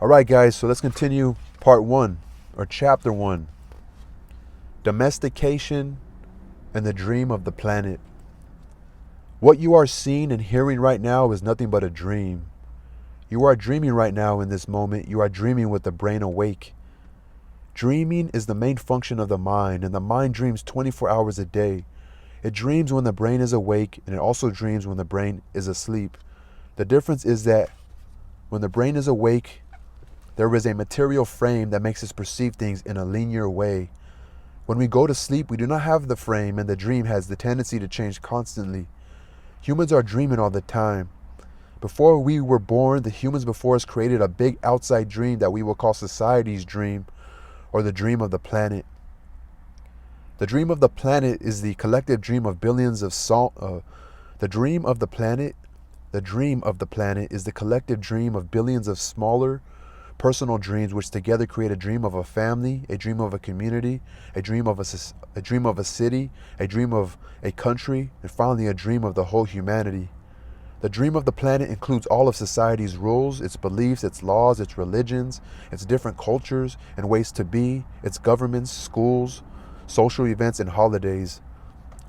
All right, guys, so let's continue part one, or chapter one: Domestication and the Dream of the Planet. What you are seeing and hearing right now is nothing but a dream. You are dreaming right now in this moment. You are dreaming with the brain awake. Dreaming is the main function of the mind, and the mind dreams 24 hours a day. It dreams when the brain is awake, and it also dreams when the brain is asleep. The difference is that when the brain is awake, there is a material frame that makes us perceive things in a linear way. When we go to sleep, we do not have the frame, and the dream has the tendency to change constantly. Humans are dreaming all the time. Before we were born, the humans before us created a big outside dream that we will call society's dream, or the dream of the planet. The dream of the planet is the collective dream of billions of the dream of the planet. The dream of the planet is the collective dream of billions of smaller, personal dreams, which together create a dream of a family, a dream of a community, a dream of a city, a dream of a country, and finally a dream of the whole humanity. The dream of the planet includes all of society's rules, its beliefs, its laws, its religions, its different cultures and ways to be, its governments, schools, social events, and holidays.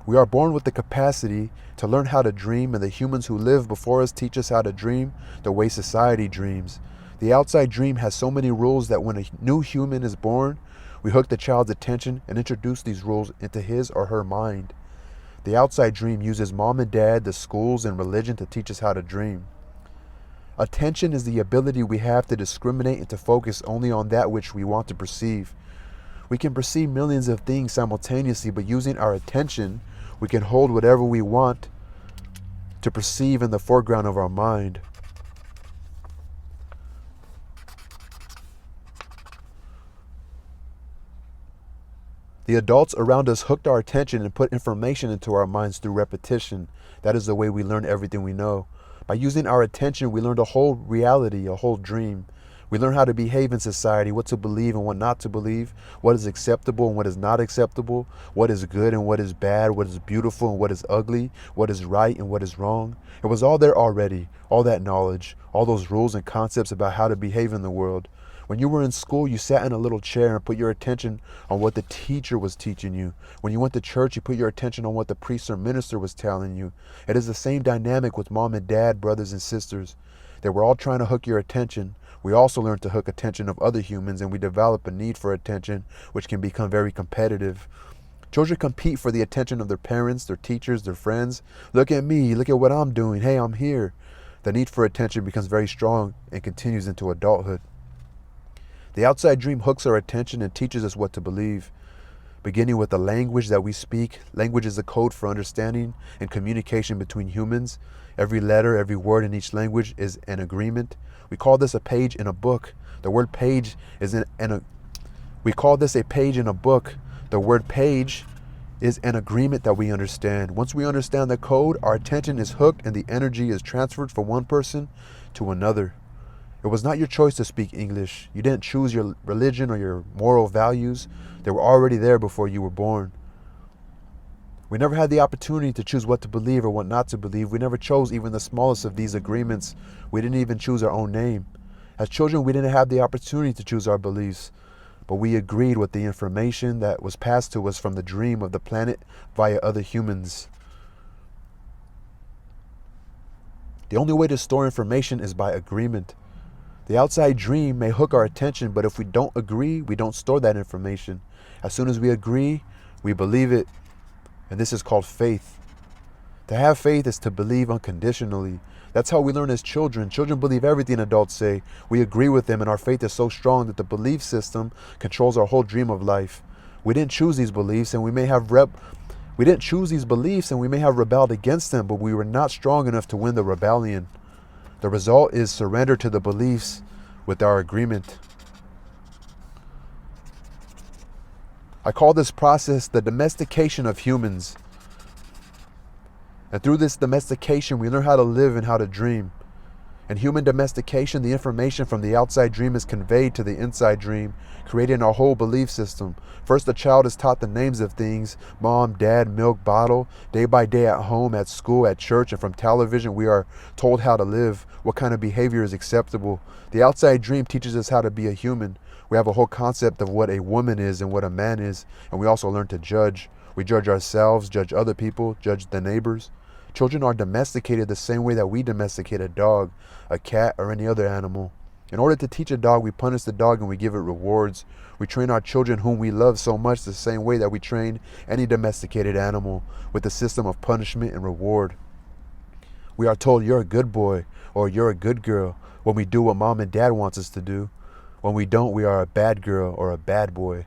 We are born with the capacity to learn how to dream, and the humans who live before us teach us how to dream the way society dreams. The outside dream has so many rules that when a new human is born, we hook the child's attention and introduce these rules into his or her mind. The outside dream uses mom and dad, the schools, and religion to teach us how to dream. Attention is the ability we have to discriminate and to focus only on that which we want to perceive. We can perceive millions of things simultaneously, but using our attention, we can hold whatever we want to perceive in the foreground of our mind. The adults around us hooked our attention and put information into our minds through repetition. That is the way we learn everything we know. By using our attention, we learned a whole reality, a whole dream. We learn how to behave in society, what to believe and what not to believe, what is acceptable and what is not acceptable, what is good and what is bad, what is beautiful and what is ugly, what is right and what is wrong. It was all there already, all that knowledge, all those rules and concepts about how to behave in the world. When you were in school, you sat in a little chair and put your attention on what the teacher was teaching you. When you went to church, you put your attention on what the priest or minister was telling you. It is the same dynamic with mom and dad, brothers and sisters. They were all trying to hook your attention. We also learn to hook attention of other humans, and we develop a need for attention, which can become very competitive. Children compete for the attention of their parents, their teachers, their friends. Look at me, look at what I'm doing. Hey, I'm here. The need for attention becomes very strong and continues into adulthood. The outside dream hooks our attention and teaches us what to believe. Beginning with the language that we speak, language is a code for understanding and communication between humans. Every letter, every word in each language is an agreement. We call this a page in a book. The word page is we call this a page in a book. The word page is an agreement that we understand. Once we understand the code, our attention is hooked and the energy is transferred from one person to another. It was not your choice to speak English. You didn't choose your religion or your moral values. They were already there before you were born. We never had the opportunity to choose what to believe or what not to believe. We never chose even the smallest of these agreements. We didn't even choose our own name. As children, we didn't have the opportunity to choose our beliefs, but we agreed with the information that was passed to us from the dream of the planet via other humans. The only way to store information is by agreement. The outside dream may hook our attention, but if we don't agree, we don't store that information. As soon as we agree, we believe it. And this is called faith. To have faith is to believe unconditionally. That's how we learn as children. Children believe everything adults say. We agree with them, and our faith is so strong that the belief system controls our whole dream of life. We didn't choose these beliefs, and we may have rebelled against them, but we were not strong enough to win the rebellion. The result is surrender to the beliefs with our agreement. I call this process the domestication of humans. And through this domestication, we learn how to live and how to dream. In human domestication, the information from the outside dream is conveyed to the inside dream, creating a whole belief system. First, the child is taught the names of things: mom, dad, milk, bottle. Day by day at home, at school, at church, and from television, we are told how to live, what kind of behavior is acceptable. The outside dream teaches us how to be a human. We have a whole concept of what a woman is and what a man is, and we also learn to judge. We judge ourselves, judge other people, judge the neighbors. Children are domesticated the same way that we domesticate a dog, a cat, or any other animal. In order to teach a dog, we punish the dog and we give it rewards. We train our children whom we love so much the same way that we train any domesticated animal, with a system of punishment and reward. We are told, you're a good boy, or you're a good girl, when we do what mom and dad wants us to do. When we don't, we are a bad girl or a bad boy.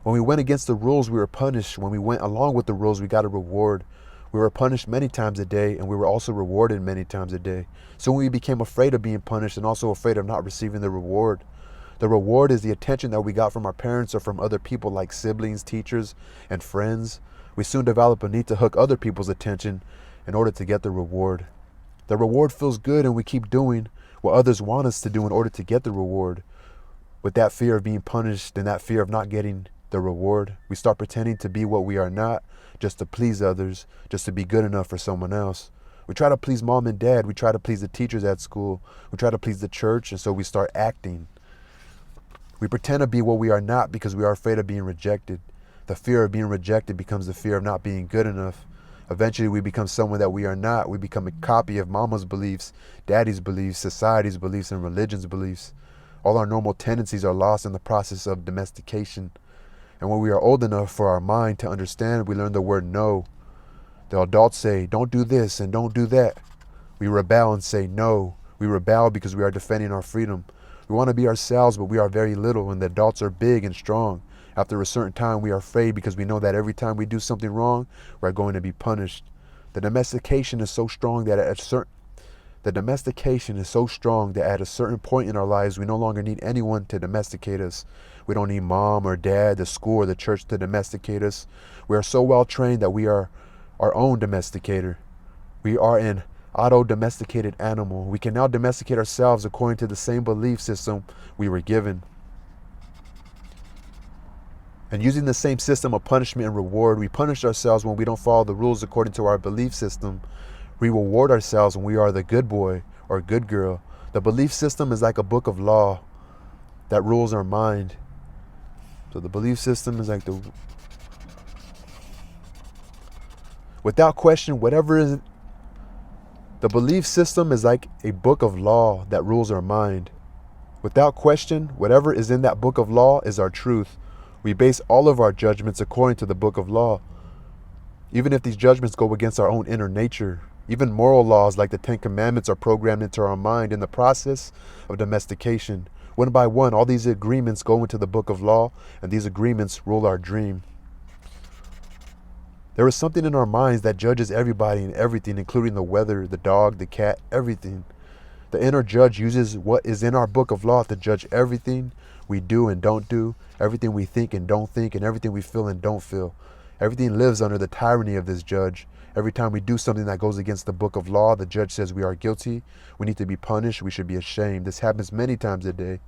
When we went against the rules, we were punished. When we went along with the rules, we got a reward. We were punished many times a day, and we were also rewarded many times a day. So we became afraid of being punished and also afraid of not receiving the reward. The reward is the attention that we got from our parents or from other people like siblings, teachers, and friends. We soon develop a need to hook other people's attention in order to get the reward. The reward feels good, and we keep doing what others want us to do in order to get the reward. With that fear of being punished and that fear of not getting the reward, we start pretending to be what we are not, just to please others, just to be good enough for someone else. We try to please mom and dad. We try to please the teachers at school. We try to please the church, and so we start acting. We pretend to be what we are not because we are afraid of being rejected. The fear of being rejected becomes the fear of not being good enough. Eventually, we become someone that we are not. We become a copy of mama's beliefs, daddy's beliefs, society's beliefs, and religion's beliefs. All our normal tendencies are lost in the process of domestication. And when we are old enough for our mind to understand, we learn the word no. The adults say, don't do this and don't do that. We rebel and say no. We rebel because we are defending our freedom. We want to be ourselves, but we are very little, and the adults are big and strong. After a certain time, we are afraid because we know that every time we do something wrong, we're going to be punished. The domestication is so strong that at a certain point in our lives, we no longer need anyone to domesticate us. We don't need mom or dad, the school, or the church to domesticate us. We are so well trained that we are our own domesticator. We are an auto-domesticated animal. We can now domesticate ourselves according to the same belief system we were given. And using the same system of punishment and reward, we punish ourselves when we don't follow the rules according to our belief system. We reward ourselves when we are the good boy or good girl. The belief system is like a book of law that rules our mind. So the belief system is like without question, the belief system is like a book of law that rules our mind. Without question, whatever is in that book of law is our truth. We base all of our judgments according to the book of law, even if these judgments go against our own inner nature. Even moral laws like the 10 Commandments are programmed into our mind in the process of domestication. One by one, all these agreements go into the book of law, and these agreements rule our dream. There is something in our minds that judges everybody and everything, including the weather, the dog, the cat, everything. The inner judge uses what is in our book of law to judge everything we do and don't do, everything we think and don't think, and everything we feel and don't feel. Everything lives under the tyranny of this judge. Every time we do something that goes against the book of law, the judge says we are guilty. We need to be punished. We should be ashamed. This happens many times a day,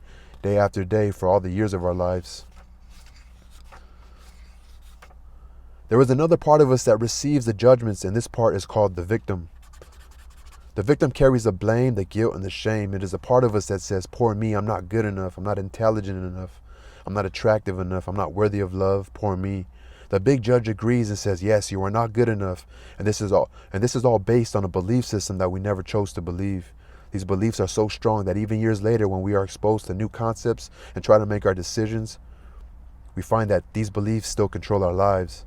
day after day, for all the years of our lives. There is another part of us that receives the judgments, and this part is called the victim. The victim carries the blame, the guilt, and the shame. It is a part of us that says, poor me, I'm not good enough. I'm not intelligent enough. I'm not attractive enough. I'm not worthy of love. Poor me. The big judge agrees and says, yes, you are not good enough. And this is all based on a belief system that we never chose to believe. These beliefs are so strong that even years later, when we are exposed to new concepts and try to make our decisions, we find that these beliefs still control our lives.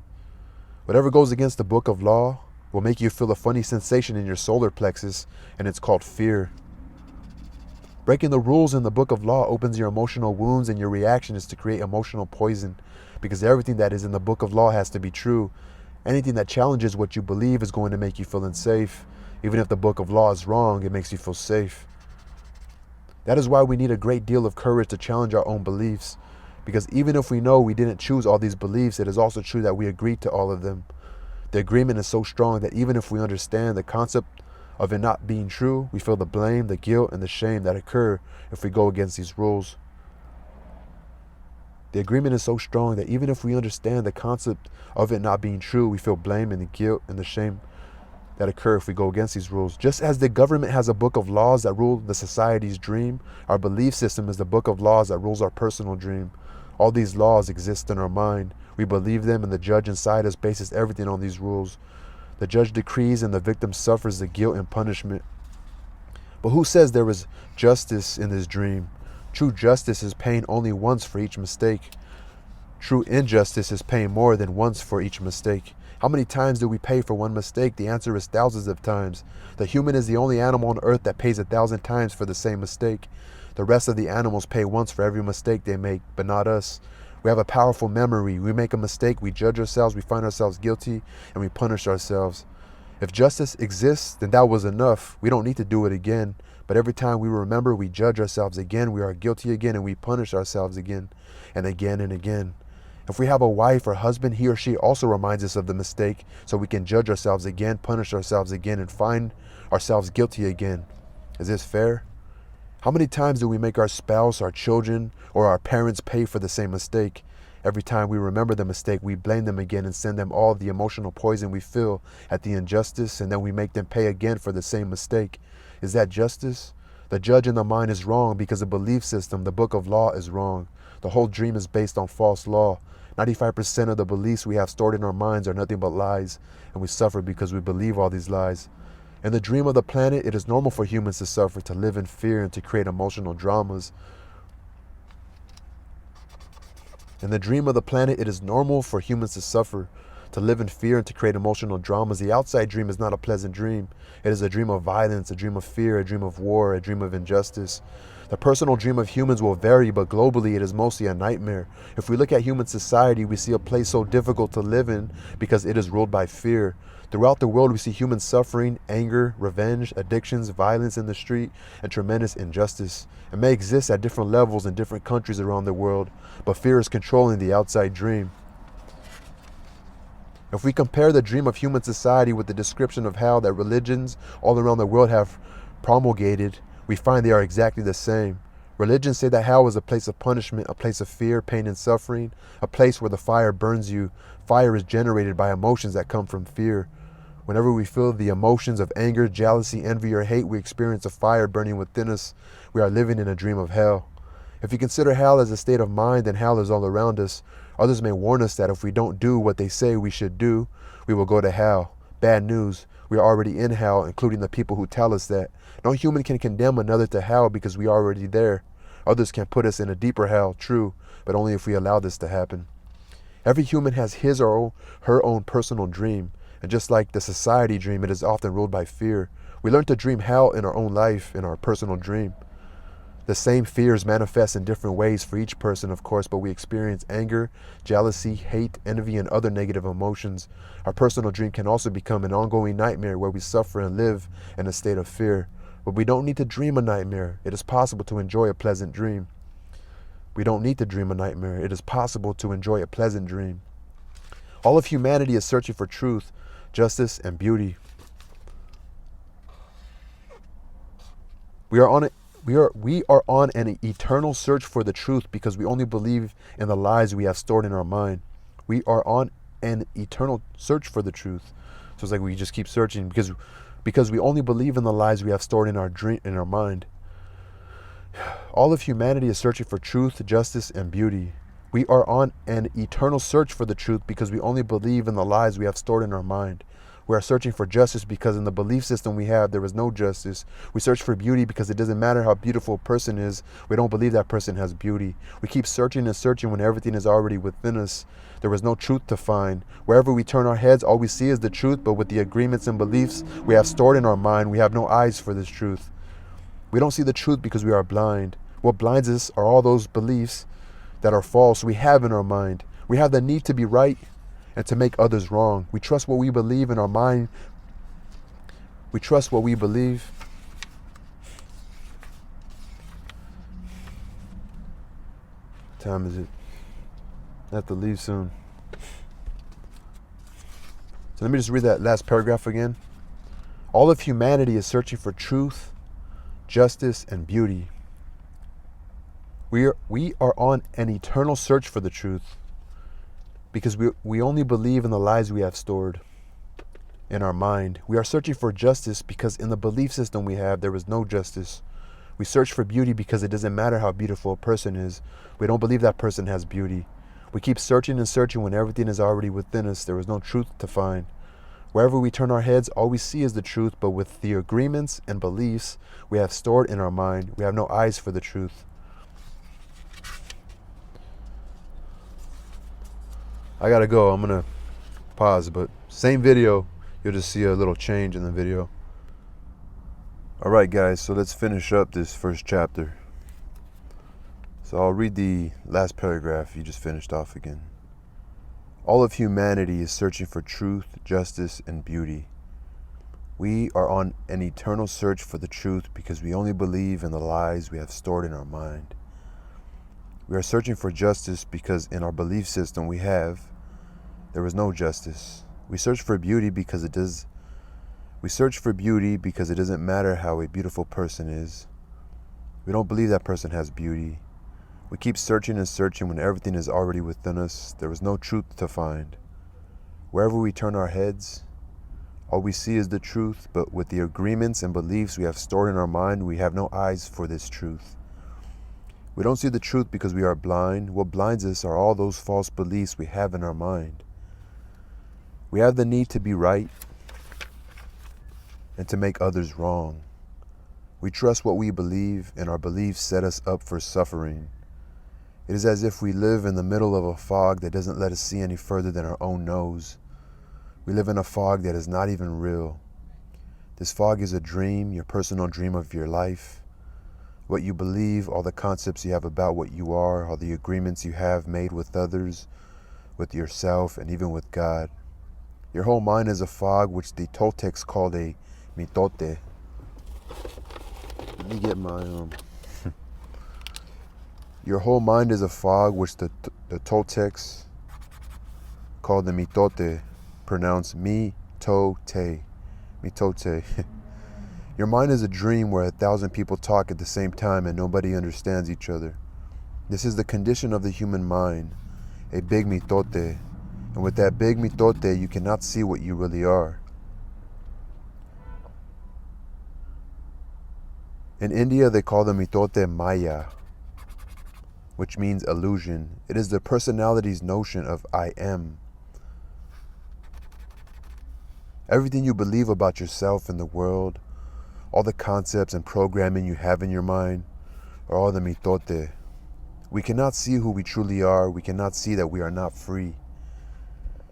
Whatever goes against the book of law will make you feel a funny sensation in your solar plexus, and it's called fear. Breaking the rules in the book of law opens your emotional wounds, and your reaction is to create emotional poison, because everything that is in the book of law has to be true. Anything that challenges what you believe is going to make you feel unsafe. Even if the book of law is wrong, it makes you feel safe. That is why we need a great deal of courage to challenge our own beliefs, because even if we know we didn't choose all these beliefs, it is also true that we agreed to all of them. The agreement is so strong that even if we understand the concept of it not being true, we feel the blame, the guilt, and the shame that occur if we go against these rules. The agreement is so strong that even if we understand the concept of it not being true, we feel blame and the guilt and the shame that occur if we go against these rules. Just as the government has a book of laws that rule the society's dream, our belief system is the book of laws that rules our personal dream. All these laws exist in our mind. We believe them, and the judge inside us bases everything on these rules. The judge decrees, and the victim suffers the guilt and punishment. But who says there is justice in this dream? True justice is paying only once for each mistake. True injustice is paying more than once for each mistake. How many times do we pay for one mistake? The answer is thousands of times. The human is the only animal on earth that pays 1,000 times for the same mistake. The rest of the animals pay once for every mistake they make, but not us. We have a powerful memory. We make a mistake, we judge ourselves, we find ourselves guilty, and we punish ourselves. If justice exists, then that was enough. We don't need to do it again. But every time we remember, we judge ourselves again, we are guilty again, and we punish ourselves again and again and again. If we have a wife or husband, he or she also reminds us of the mistake, so we can judge ourselves again, punish ourselves again, and find ourselves guilty again. Is this fair? How many times do we make our spouse, our children, or our parents pay for the same mistake? Every time we remember the mistake, we blame them again and send them all the emotional poison we feel at the injustice, and then we make them pay again for the same mistake. Is that justice? The judge in the mind is wrong because the belief system, the book of law, is wrong. The whole dream is based on false law. 95% of the beliefs we have stored in our minds are nothing but lies, and we suffer because we believe all these lies. In the dream of the planet, it is normal for humans to suffer, to live in fear, and to create emotional dramas. In the dream of the planet, it is normal for humans to suffer, to live in fear, and to create emotional dramas. The outside dream is not a pleasant dream. It is a dream of violence, a dream of fear, a dream of war, a dream of injustice. The personal dream of humans will vary, but globally it is mostly a nightmare. If we look at human society, we see a place so difficult to live in because it is ruled by fear. Throughout the world, we see human suffering, anger, revenge, addictions, violence in the street, and tremendous injustice. It may exist at different levels in different countries around the world, but fear is controlling the outside dream. If we compare the dream of human society with the description of hell that religions all around the world have promulgated, we find they are exactly the same. Religions say that hell is a place of punishment, a place of fear, pain, and suffering, a place where the fire burns you. Fire is generated by emotions that come from fear. Whenever we feel the emotions of anger, jealousy, envy, or hate, we experience a fire burning within us. We are living in a dream of hell. If you consider hell as a state of mind, then hell is all around us. Others may warn us that if we don't do what they say we should do, we will go to hell. Bad news. We are already in hell, including the people who tell us that. No human can condemn another to hell because we are already there. Others can put us in a deeper hell, true, but only if we allow this to happen. Every human has his or her own personal dream, and just like the society dream, it is often ruled by fear. We learn to dream hell in our own life, in our personal dream. The same fears manifest in different ways for each person, of course, but we experience anger, jealousy, hate, envy, and other negative emotions. Our personal dream can also become an ongoing nightmare where we suffer and live in a state of fear. But we don't need to dream a nightmare. It is possible to enjoy a pleasant dream. We don't need to dream a nightmare. It is possible to enjoy a pleasant dream. All of humanity is searching for truth, justice, and beauty. We are on an eternal search for the truth because we only believe in the lies we have stored in our mind. We are on an eternal search for the truth. So it's like we just keep searching because we only believe in the lies we have stored in our mind. All of humanity is searching for truth, justice, and beauty. We are on an eternal search for the truth because we only believe in the lies we have stored in our mind. We are searching for justice because in the belief system we have, there is no justice. We search for beauty because it doesn't matter how beautiful a person is. We don't believe that person has beauty. We keep searching and searching when everything is already within us. There is no truth to find. Wherever we turn our heads, all we see is the truth, but with the agreements and beliefs we have stored in our mind, we have no eyes for this truth. We don't see the truth because we are blind. What blinds us are all those beliefs that are false we have in our mind. We have the need to be right and to make others wrong. We trust what we believe in our mind. We trust what we believe. What time is it? I have to leave soon. So let me just read that last paragraph again. All of humanity is searching for truth, justice, and beauty. We are on an eternal search for the truth because we only believe in the lies we have stored in our mind. We are searching for justice because in the belief system we have, there is no justice. We search for beauty because it doesn't matter how beautiful a person is. We don't believe that person has beauty. We keep searching and searching when everything is already within us. There is no truth to find. Wherever we turn our heads, all we see is the truth, but with the agreements and beliefs we have stored in our mind, we have no eyes for the truth. I gotta go. I'm gonna pause, but same video. You'll just see a little change in the video. Alright guys, so let's finish up this first chapter. So I'll read the last paragraph you just finished off again. All of humanity is searching for truth, justice, and beauty. We are on an eternal search for the truth because we only believe in the lies we have stored in our mind. We are searching for justice because in our belief system there is no justice. We search for beauty because it doesn't matter how a beautiful person is. We don't believe that person has beauty. We keep searching and searching when everything is already within us. There is no truth to find. Wherever we turn our heads, all we see is the truth, but with the agreements and beliefs we have stored in our mind, we have no eyes for this truth. We don't see the truth because we are blind. What blinds us are all those false beliefs we have in our mind. We have the need to be right and to make others wrong. We trust what we believe, and our beliefs set us up for suffering. It is as if we live in the middle of a fog that doesn't let us see any further than our own nose. We live in a fog that is not even real. This fog is a dream, your personal dream of your life. What you believe, all the concepts you have about what you are, all the agreements you have made with others, with yourself, and even with God. Your whole mind is a fog which the Toltecs called a mitote. Let me get my Your whole mind is a fog which the Toltecs called the mitote, pronounced mitote. Mitote. Your mind is a dream where 1,000 people talk at the same time and nobody understands each other. This is the condition of the human mind, a big mitote. And with that big mitote, you cannot see what you really are. In India, they call the mitote Maya, which means illusion. It is the personality's notion of I am. Everything you believe about yourself and the world, all the concepts and programming you have in your mind, are all the mitote. We cannot see who we truly are. We cannot see that we are not free.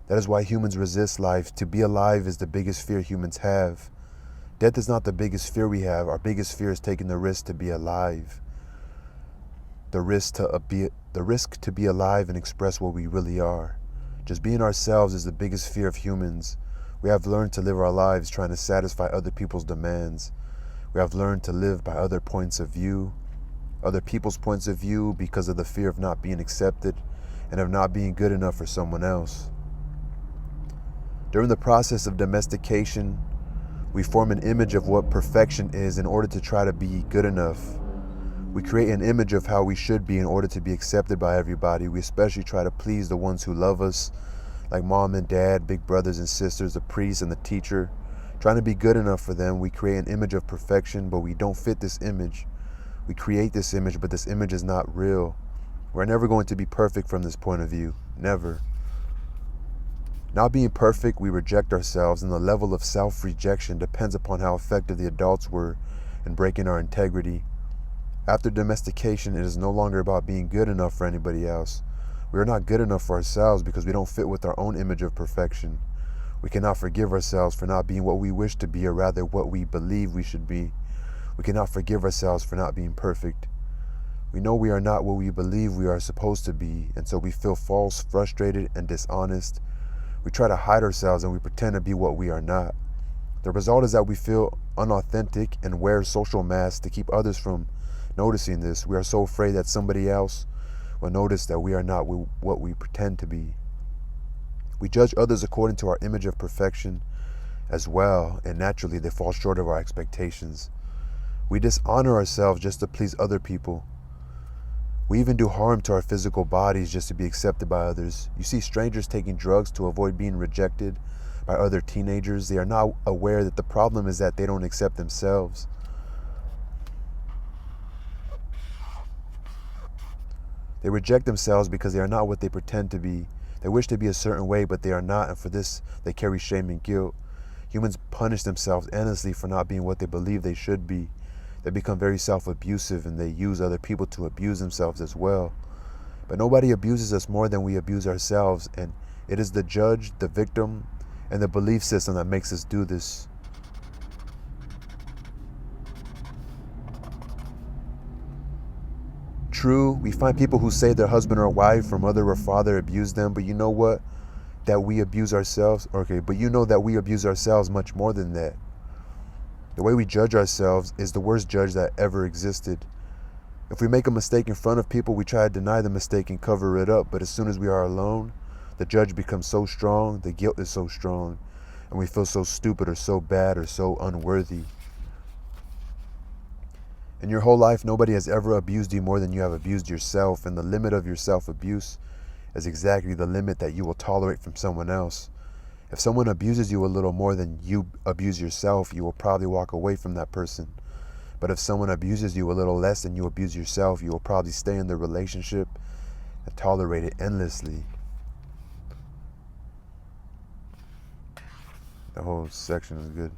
That is why humans resist life. To be alive is the biggest fear humans have. Death is not the biggest fear we have. Our biggest fear is taking the risk to be alive. The risk to be alive and express what we really are. Just being ourselves is the biggest fear of humans. We have learned to live our lives trying to satisfy other people's demands. We have learned to live by other people's points of view because of the fear of not being accepted and of not being good enough for someone else. During the process of domestication, we form an image of what perfection is in order to try to be good enough. We create an image of how we should be in order to be accepted by everybody. We especially try to please the ones who love us, like mom and dad, big brothers and sisters, the priest and the teacher. Trying to be good enough for them, we create an image of perfection, but we don't fit this image. We create this image, but this image is not real. We're never going to be perfect from this point of view. Never. Not being perfect, we reject ourselves, and the level of self-rejection depends upon how effective the adults were in breaking our integrity. After domestication, it is no longer about being good enough for anybody else. We are not good enough for ourselves because we don't fit with our own image of perfection. We cannot forgive ourselves for not being what we wish to be, or rather what we believe we should be. We cannot forgive ourselves for not being perfect. We know we are not what we believe we are supposed to be, and so we feel false, frustrated, and dishonest. We try to hide ourselves and we pretend to be what we are not. The result is that we feel unauthentic and wear social masks to keep others from noticing this. We are so afraid that somebody else will notice that we are not what we pretend to be. We judge others according to our image of perfection, as well, and naturally they fall short of our expectations. We dishonor ourselves just to please other people. We even do harm to our physical bodies just to be accepted by others. You see strangers taking drugs to avoid being rejected by other teenagers. They are not aware that the problem is that they don't accept themselves. They reject themselves because they are not what they pretend to be. They wish to be a certain way, but they are not, and for this, they carry shame and guilt. Humans punish themselves endlessly for not being what they believe they should be. They become very self-abusive, and they use other people to abuse themselves as well. But nobody abuses us more than we abuse ourselves, and it is the judge, the victim, and the belief system that makes us do this. True, we find people who say their husband or wife or mother or father abused them, but you know what? That we abuse ourselves? Okay, but you know that we abuse ourselves much more than that. The way we judge ourselves is the worst judge that ever existed. If we make a mistake in front of people, we try to deny the mistake and cover it up, but as soon as we are alone, the judge becomes so strong, the guilt is so strong, and we feel so stupid or so bad or so unworthy. In your whole life, nobody has ever abused you more than you have abused yourself, and the limit of your self-abuse is exactly the limit that you will tolerate from someone else. If someone abuses you a little more than you abuse yourself, you will probably walk away from that person. But if someone abuses you a little less than you abuse yourself, you will probably stay in the relationship and tolerate it endlessly. The whole section is good.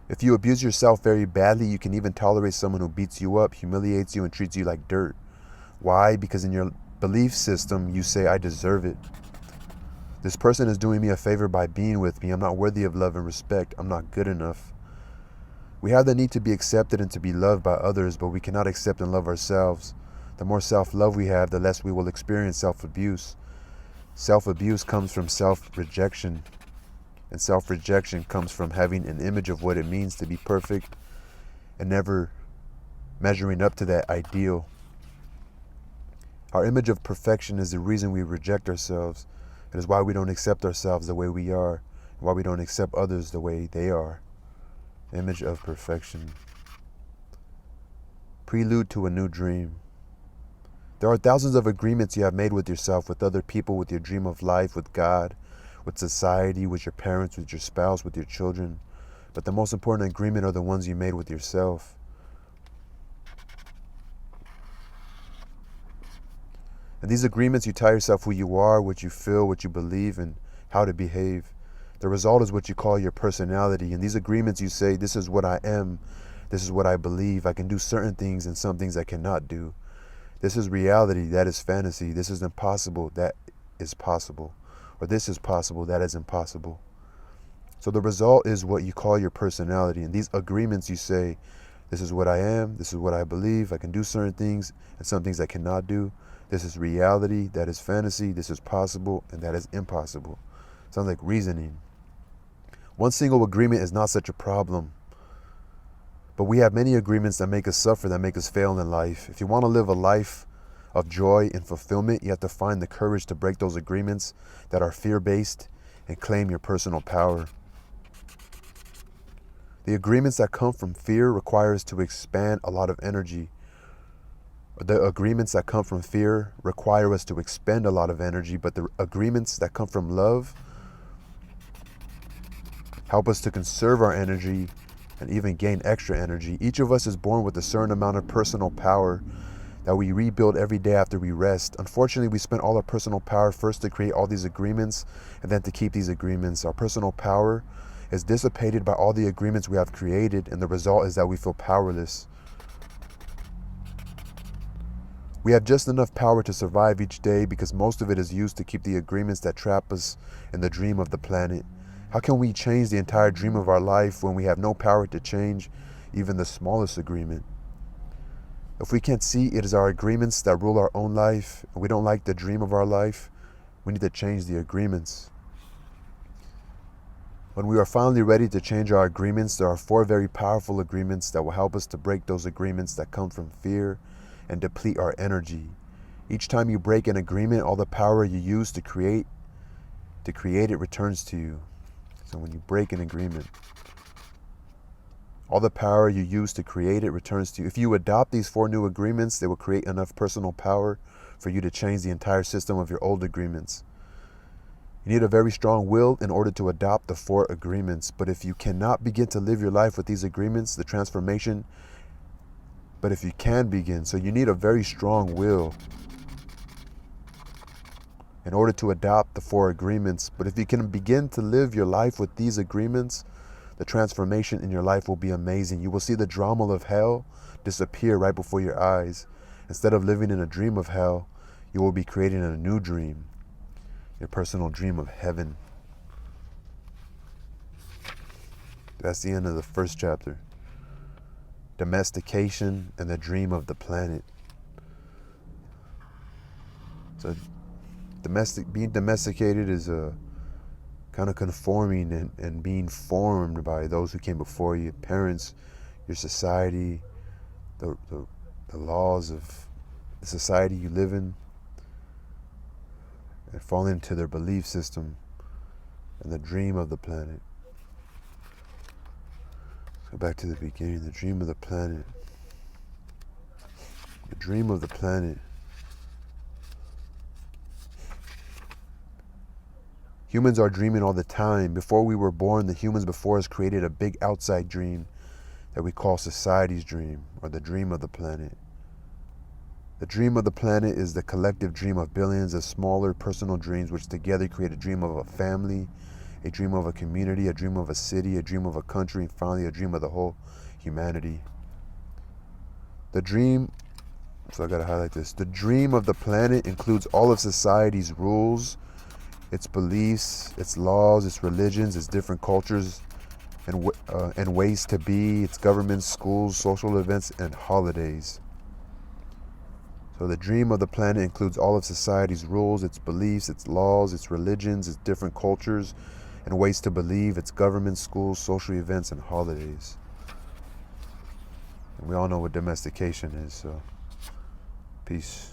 If you abuse yourself very badly, you can even tolerate someone who beats you up, humiliates you, and treats you like dirt. Why? Because in your belief system, you say, I deserve it. This person is doing me a favor by being with me. I'm not worthy of love and respect. I'm not good enough. We have the need to be accepted and to be loved by others, but we cannot accept and love ourselves. The more self-love we have, the less we will experience self-abuse. Self-abuse comes from self-rejection. And self-rejection comes from having an image of what it means to be perfect and never measuring up to that ideal. Our image of perfection is the reason we reject ourselves. It is why we don't accept ourselves the way we are, and why we don't accept others the way they are. Image of perfection. Prelude to a new dream. There are thousands of agreements you have made with yourself, with other people, with your dream of life, with God, with society, with your parents, with your spouse, with your children. But the most important agreement are the ones you made with yourself. And these agreements, you tell yourself who you are, what you feel, what you believe, and how to behave. The result is what you call your personality. In these agreements, you say, this is what I am. This is what I believe. I can do certain things and some things I cannot do. This is reality. That is fantasy. This is impossible. That is possible. Or this is possible, that is impossible. So the result is what you call your personality. In these agreements you say, this is what I am, this is what I believe, I can do certain things, and some things I cannot do. This is reality, that is fantasy, this is possible, and that is impossible. Sounds like reasoning. One single agreement is not such a problem. But we have many agreements that make us suffer, that make us fail in life. If you want to live a life of joy and fulfillment, you have to find the courage to break those agreements that are fear-based and claim your personal power. The agreements that come from fear require us to expand a lot of energy. The agreements that come from fear require us to expend a lot of energy, but the agreements that come from love help us to conserve our energy and even gain extra energy. Each of us is born with a certain amount of personal power that we rebuild every day after we rest. Unfortunately, we spent all our personal power first to create all these agreements and then to keep these agreements. Our personal power is dissipated by all the agreements we have created, and the result is that we feel powerless. We have just enough power to survive each day because most of it is used to keep the agreements that trap us in the dream of the planet. How can we change the entire dream of our life when we have no power to change even the smallest agreement? If we can't see it is our agreements that rule our own life, and we don't like the dream of our life, we need to change the agreements. When we are finally ready to change our agreements, there are 4 very powerful agreements that will help us to break those agreements that come from fear and deplete our energy. Each time you break an agreement, all the power you use to create it returns to you. So when you break an agreement, all the power you use to create it returns to you. If you adopt these 4 new agreements, they will create enough personal power for you to change the entire system of your old agreements. You need a very strong will in order to adopt the 4 agreements. But if you cannot begin to live your life with these agreements, the transformation, but if you can begin, so you need a very strong will in order to adopt the 4 agreements. But if you can begin to live your life with these agreements, the transformation in your life will be amazing. You will see the drama of hell disappear right before your eyes. Instead of living in a dream of hell, you will be creating a new dream, your personal dream of heaven. That's the end of the first chapter. Domestication and the dream of the planet. So being domesticated is a kind of conforming and being formed by those who came before you, parents, your society, the laws of the society you live in, and fall into their belief system and the dream of the planet. Let's go back to the beginning, the dream of the planet. The dream of the planet. Humans are dreaming all the time. Before we were born, the humans before us created a big outside dream that we call society's dream, or the dream of the planet. The dream of the planet is the collective dream of billions of smaller personal dreams which together create a dream of a family, a dream of a community, a dream of a city, a dream of a country, and finally a dream of the whole humanity. The dream, so I gotta highlight this, the dream of the planet includes all of society's rules, its beliefs, its laws, its religions, its different cultures and ways to be, its governments, schools, social events, and holidays. So the dream of the planet includes all of society's rules, its beliefs, its laws, its religions, its different cultures, and ways to believe, its governments, schools, social events, and holidays. And we all know what domestication is, so peace.